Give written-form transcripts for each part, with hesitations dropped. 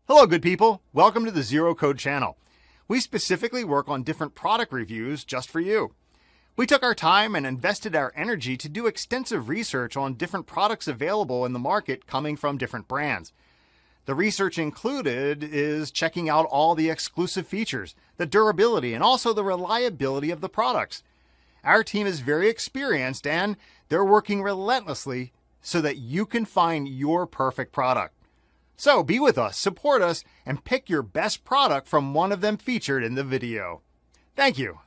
Hello, good people. Welcome to the Zero Code channel. We specifically work on different product reviews just for you. We took our time and invested our energy to do extensive research on different products available in the market coming from different brands. The research included is checking out all the exclusive features, the durability, and also the reliability of the products. Our team is very experienced and they're working relentlessly so that you can find your perfect product. So be with us, support us, and pick your best product from one of them featured in the video. Thank you.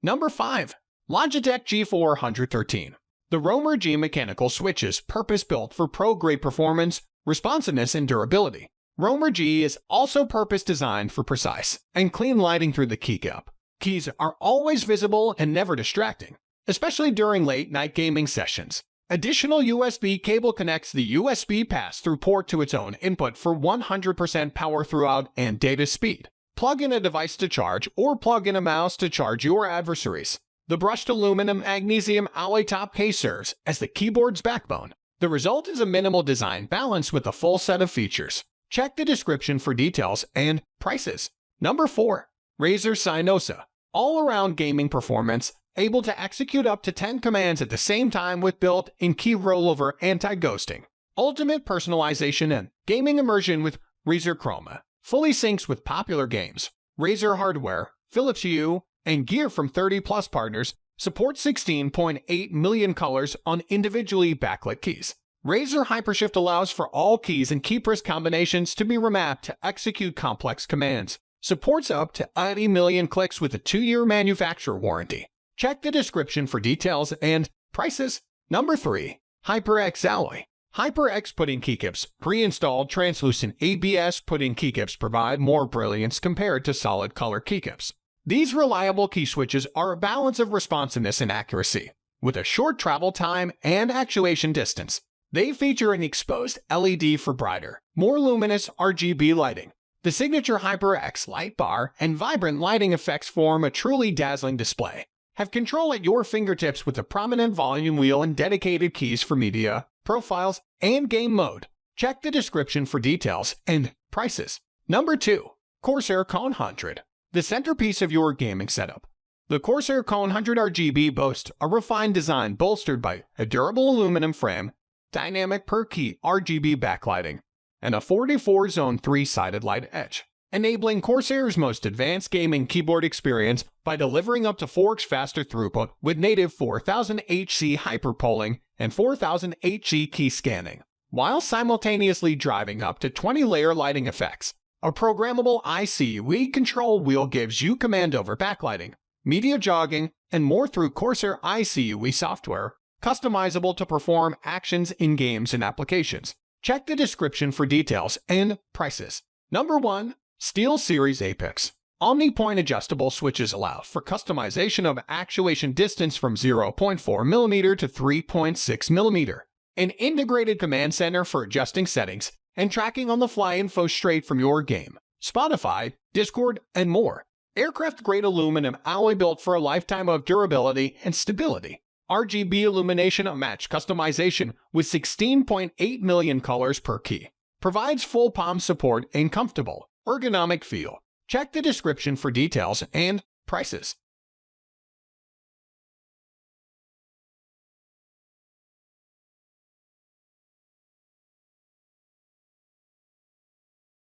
Number 5. Logitech G413. The Romer G mechanical switch is purpose-built for pro-grade performance, responsiveness, and durability. Romer G is also purpose-designed for precise and clean lighting through the keycap. Keys are always visible and never distracting, especially during late-night gaming sessions. Additional USB cable connects the USB pass-through port to its own input for 100% power throughout and data speed. Plug in a device to charge or plug in a mouse to charge your adversaries. The brushed aluminum magnesium alloy top case serves as the keyboard's backbone. The result is a minimal design balanced with a full set of features. Check the description for details and prices. Number 4. Razer Synosa. All-around gaming performance, able to execute up to 10 commands at the same time with built-in key rollover anti-ghosting. Ultimate personalization and gaming immersion with Razer Chroma. Fully syncs with popular games. Razer hardware, Philips Hue, and gear from 30-plus partners support 16.8 million colors on individually backlit keys. Razer Hypershift allows for all keys and keypress combinations to be remapped to execute complex commands. Supports up to 80 million clicks with a 2-year manufacturer warranty. Check the description for details and prices. Number 3. HyperX Alloy. HyperX pudding keycaps. Pre-installed translucent ABS pudding keycaps provide more brilliance compared to solid color keycaps. These reliable key switches are a balance of responsiveness and accuracy, with a short travel time and actuation distance. They feature an exposed LED for brighter, more luminous RGB lighting. The signature HyperX light bar and vibrant lighting effects form a truly dazzling display. Have control at your fingertips with a prominent volume wheel and dedicated keys for media, profiles, and game mode. Check the description for details and prices. Number 2. Corsair Cone 100. The centerpiece of your gaming setup. The Corsair Cone 100 RGB boasts a refined design bolstered by a durable aluminum frame, dynamic per-key RGB backlighting, and a 44-zone 3-sided light edge, enabling Corsair's most advanced gaming keyboard experience by delivering up to 4x faster throughput with native 4000 HC hyperpolling and 4000 HC key scanning, while simultaneously driving up to 20-layer lighting effects. A programmable ICUE control wheel gives you command over backlighting, media jogging, and more through Corsair ICUE software, customizable to perform actions in games and applications. Check the description for details and prices. Number 1. SteelSeries Apex. Omni-point adjustable switches allow for customization of actuation distance from 0.4mm to 3.6mm. An integrated command center for adjusting settings and tracking on-the-fly info straight from your game, Spotify, Discord, and more. Aircraft-grade aluminum alloy built for a lifetime of durability and stability. RGB illumination match customization with 16.8 million colors per key. Provides full palm support and comfortable, ergonomic feel. Check the description for details and prices.